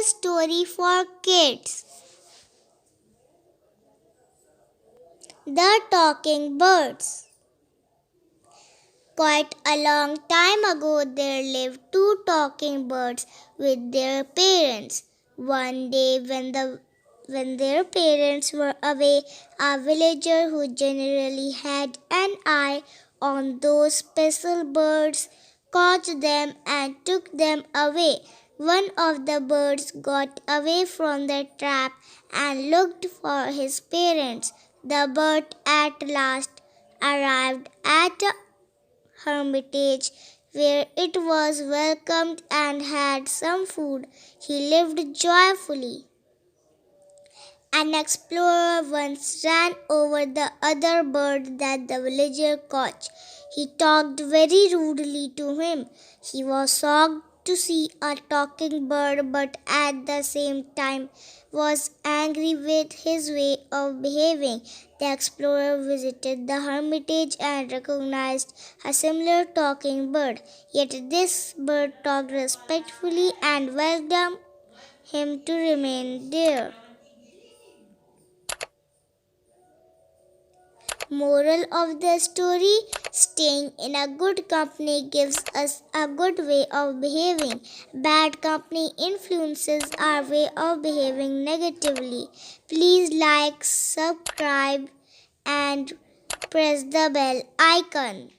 story for kids. The Talking Birds. Quite a long time ago, there lived two talking birds with their parents. One day, when their parents were away, a villager who generally had an eye on those special birds caught them and took them away. One of the birds got away from the trap and looked for his parents. The bird at last arrived at a hermitage where it was welcomed and had some food. He lived joyfully. An explorer once ran over the other bird that the villager caught. He talked very rudely to him. He was shocked to see a talking bird, but at the same time was angry with his way of behaving. The explorer visited the hermitage and recognized a similar talking bird. Yet this bird talked respectfully and welcomed him to remain there. Moral of the story: staying in a good company gives us a good way of behaving. Bad company influences our way of behaving negatively. Please like, subscribe, and press the bell icon.